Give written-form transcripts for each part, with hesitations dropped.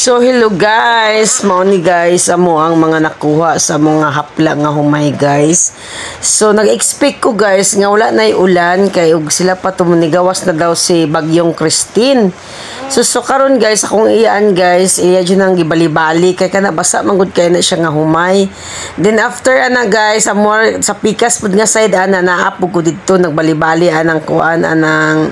So hello guys, mao ni guys amo ang mga nakuha sa mga hapla nga humay guys. So nag-expect ko guys nga wala nay ulan kay ug sila pa tumunigawas na daw si Bagyong Christine. So karon guys akong iyaan guys, iya jud nang gibali-bali kay kana basa man gud kay na siya nga humay. Then after ana guys, amor sa pikas pud nga side ana naapog ko didto nagbali-bali anang kuan anang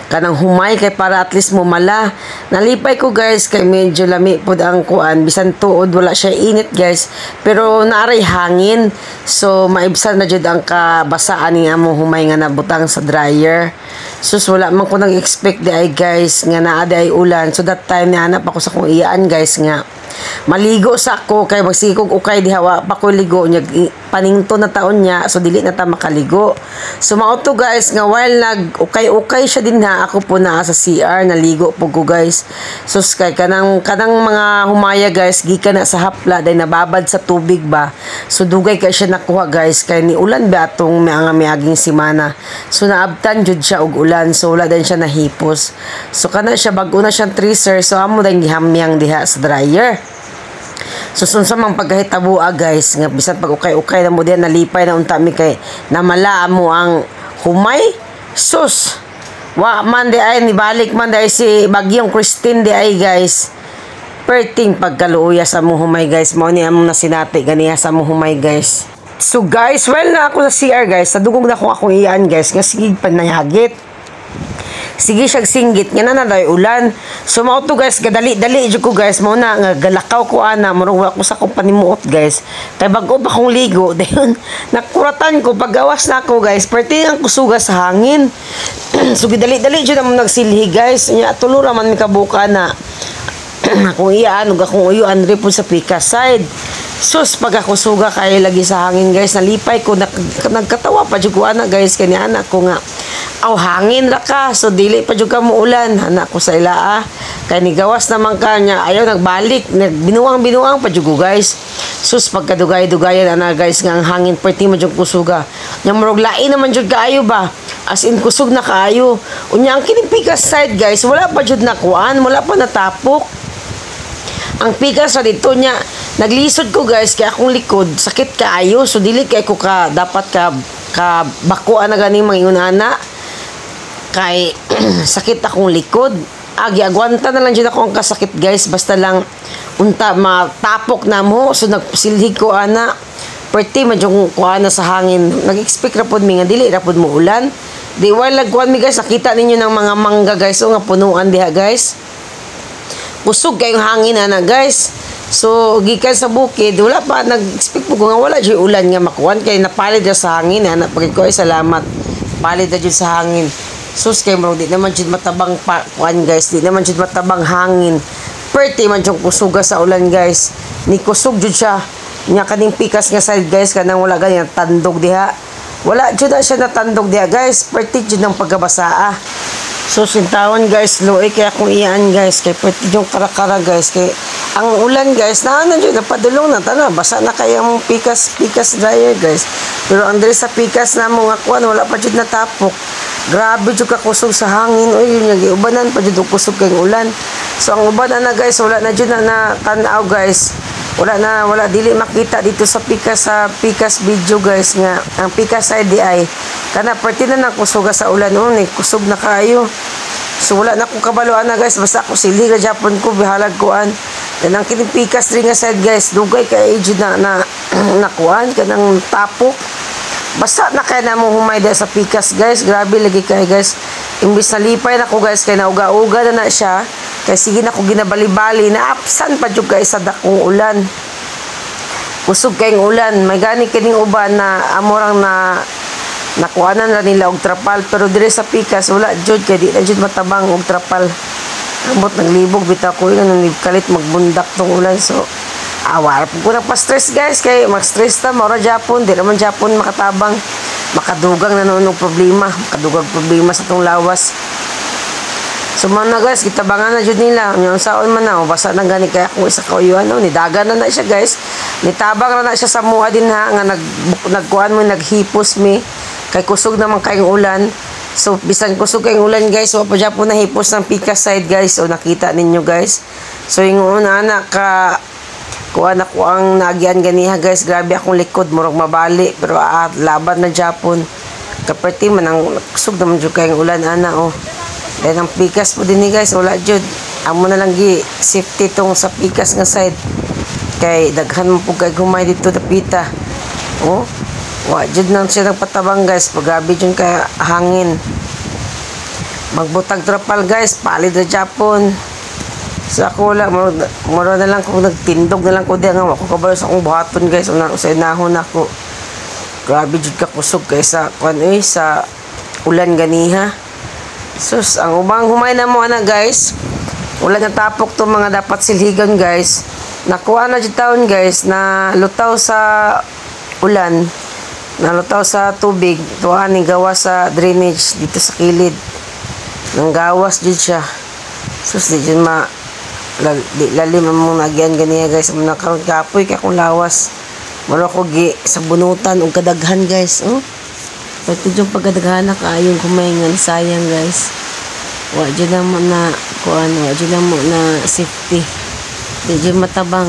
kanang humay kay para at least mo mala. Nalipay ko guys kay medyo lami pod ang kuan bisan tuod wala siya init guys pero naaray hangin so maibsan na jud ang kabasaan ni amo humay nga nabutang sa dryer. Sus wala man ko nag-expect di ay guys nga naa di ay ulan so that time nihanap ako sa kong iyaan guys nga maligo sa ako kay magsikog ukay di hawa pa ko ligo nya paningto na taon niya so dili na ta makaligo. So mao to guys nga while nag ukay siya din ha ako po naa sa CR naligo po ko guys. So kay kanang mga humaya guys gikan na sa hapla day nababad sa tubig ba. So dugay kay siya nakuha guys kay ni ulan ba atong miaging simana. So naabtan jud siya og ulan so wala din siya nahipos. So kana siya bag-o na siyang treasure so amo dang gihamyang diha sa dryer. So sunsa mang pagkahitabo guys nga bisan pag ukay na mo diyan nalipay na unta mi kay namala mo ang humay. Sus wa man di ay nibalik man di ay si Bagyong Christine di ay guys perting pagkaluuya sa mo humay guys mao ni amo na sinati ganiya sa mo humay guys. So guys well na ako sa CR guys sa dugong na akong iyaan guys nga sige panayagit sige siya singgit nga na daw ulan. So mao to guys kadali-dali jud ko guys mao na nga galakaw ko ana murag wala ko sa kong panimuot guys kay bag-o pa kong ligo dayon nakuratan ko paggawas na ako guys perti ang kusuga sa hangin. So gidali-dali jud am nagsilhi guys nya tulo ra man mi kabuka na akong iyaan ug akong uyuan ri po sa pika side. Sus pag ako suga kay lagi sa hangin guys nalipay ko nagkatawa pa jud ko ana guys kani anak ko nga aw hangin ra ka so dili pa jud ka mo ulan anak ko sa ila kay ni gawas naman kanya ayaw nagbalik binuang pa jud ko guys. Sus pagkadugay-dugayan ana guys nga ang hangin perti mo jud kusuga nya murag lain naman jud kaayo ba as in kusog na kaayo unya ang kining pikas side guys wala pa jud na kuan wala pa natapok ang pikas sa dito nya naglisod ko guys kay akong likod sakit kaayo so dili kay ko ka dapat ka bakuan na ganing mga inana kay sakit akong likod giagwanta na lang dyan ako ang kasakit guys basta lang unta matapok na mo so nagsilhig ko ana perti madyong kuha na sa hangin nag-expect rapod mi nga dili rapod mo ulan di while nagkuhan mi guys nakita ninyo ng mga mangga guys o nga punuan diha guys kusog kayong hangin ana guys. So gikan sa bukid wala pa nag-expect po ko nga wala jud ulan nga makuan kay napalid na sa hangin ana pagid ko ay salamat palid na jud sa hangin. Sus kay mo di naman jud matabang kuan guys di naman jud matabang hangin perti man jud kusuga sa ulan guys ni kusog jud siya nya kaning pikas nga side guys kanang wala ganyan tandog diha wala jud na siya natandog diha guys perti jud ng pagkabasa So sintawan guys luoy kay akong iyaan guys kay perti yung karakara guys kay ang ulan guys na jud napadulong na tana basa na kay ang pikas dryer guys pero ang diri sa pikas na mo nga kuan wala pa jud natapok grabe jud ka kusog sa hangin oy yun nga giubanan pa jud kusog kay ulan. So ang uban na guys wala na jud na tan-aw guys wala dili makita dito sa pikas video guys nga ang pikas side di ay kana perti na nakusuga sa ulan ni kusog na kayo. So wala na ko kabaloan na guys basta ko silhi ka Japon ko bihalag kuan dan ang kining pikas ring nga side guys dugay kay jud na nakuan kanang tapok basta na kay na mo humay sa pikas guys grabe lagi kay guys imbis na lipay na ko guys kay nauga-uga na siya kay sige na ko ginabali-bali na absan pa jud guys sa dakong ulan kusog kayong ulan may gani kining uban na amorang na nakuanan ra nila og trapal pero dire sa pikas wala jud kay di na jud matabang og trapal ambot naglibog bitaw ko nang kalit magbundak tong ulan so awar po ko na pa stress guys kay mag-stress ta mora Japon di naman Japon makatabang makadugang na noong problema sa tong lawas. So man na guys kitabangan na jud nila yung saon man na basa na gani kay ako isa ka uyuan ni dagan na siya guys nitabang ra na siya sa mua din ha nga nagkuan mo naghipos mi kay kusog naman kayong ulan. So bisan kusog kayong ulan guys wa pa Japon na hipos ng pikas side guys o nakita ninyo guys So ingon anak ka kuan ako ang naagyan ganiha guys, grabe akong likod murag mabali pero laban na Japon. Kaperti man ang kusog naman jud kay ulan ana oh. Then ang pikas po din ni guys wala jud. Amo na lang gi safety tong sa pikas nga side. Kay daghan mo po kay humay dito dapita. Oh. Wa jud nang siya nagpatabang guys, pag grabe jud kay hangin. Magbutag trapal guys, palid na Japon. So ako wala, maro na lang kung nagtindog na lang ko di nga ako kabalo sa akong buhaton guys, sa inahon ako. Grabe jud ka kusog kaysa sa ulan ganiha. Sus, ang ubang humay na mo ana guys. Wala na tapok to mga dapat silhigan guys. Nakuha na jud taon guys na lutaw sa ulan. Nalutaw sa tubig, tuwa ni gawas sa drainage dito sa kilid. Nang gawas jud siya. Sus di jud lalim mo nagyan ganiya guys, mo nakaron kapoy kay akong lawas. Maro ko gi sa bunutan og kadaghan guys, oh. Pati jud pagkadaghan kaayon kumaingan sayang guys. Wa jud na mo na kuan, wa jud na mo na safety. Di jud matabang.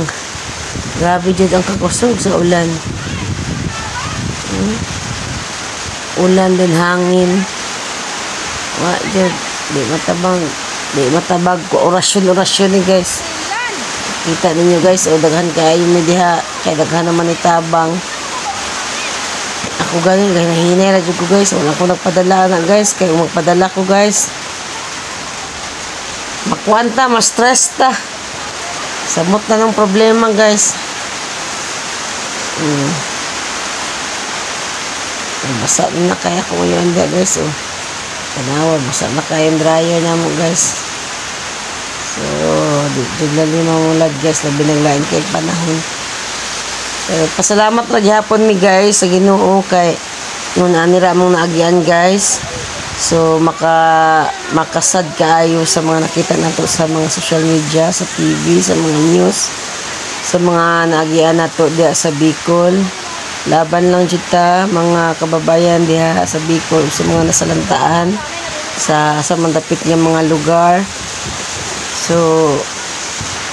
Grabe jud ang kakusog sa ulan. Ulan din hangin. Wa jud di matabag ko orasyon ni guys. Kita ninyo guys, o daghan kayo may diha, kay daghan naman itabang. Ako galing kay nahinay ra jud ko guys, wala ko nagpadala na guys, kay magpadala ko guys. Makuanta, ma-stress ta. Samot na ng problema guys. Basa na kaya ko ngayon guys, oh. Tanawa, basa na kaya yung dryer na mo guys. So, di lalo mamulad guys na binaglain kay panahon. Pero pasalamat ra gihapon mi guys sa Ginoo kay ngun anira mong naagyan guys. So makasad kaayo sa mga nakita nato sa mga social media, sa TV, sa mga news, sa mga naagyan nato diha sa Bicol. Laban lang jud ta mga kababayan diha sa Bicol, sa mga nasalantaan sa mandapit nga mga lugar. So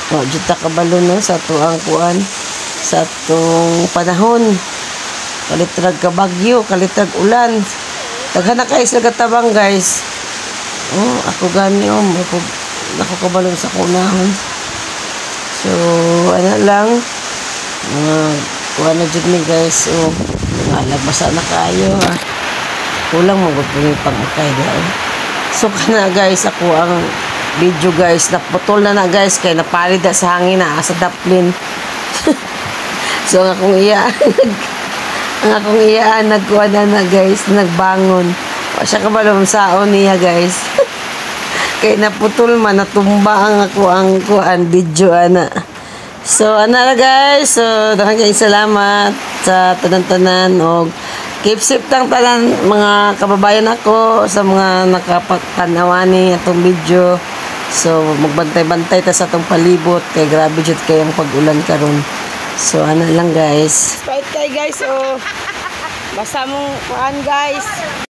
jud ta kabalo no sa tuang kuan sa atong panahon. Kalitrag ka bagyo, kalitrag ulan. Daghan na kayo sila katabang guys. Oh, ako gani ako kabalo sa kunahon. So ano lang kuha na dyan ni guys. Oh, basa na kayo ha. Kulang mo po yung pang-akay dahil. So kana guys, ako ang video guys, naputol na guys, kaya napalid na sa hangin na sa daplin. So ang akong iyaan nagkuha na guys, nagbangon. O siya kabalong saon niya guys. Kaya naputol man, natumba ang ako ang kuan video ana. So, ana na guys. So, daghang kayong salamat sa tanan-tanan og keep safe tang tanan mga kababayan ako sa mga nakapagtanawani atong video. So, magbantay-bantay ta sa atong palibot kay grabe jud kay ang pag-ulan karon. So, ana lang guys. Fight kay guys. Oh. Basta mong kuan guys.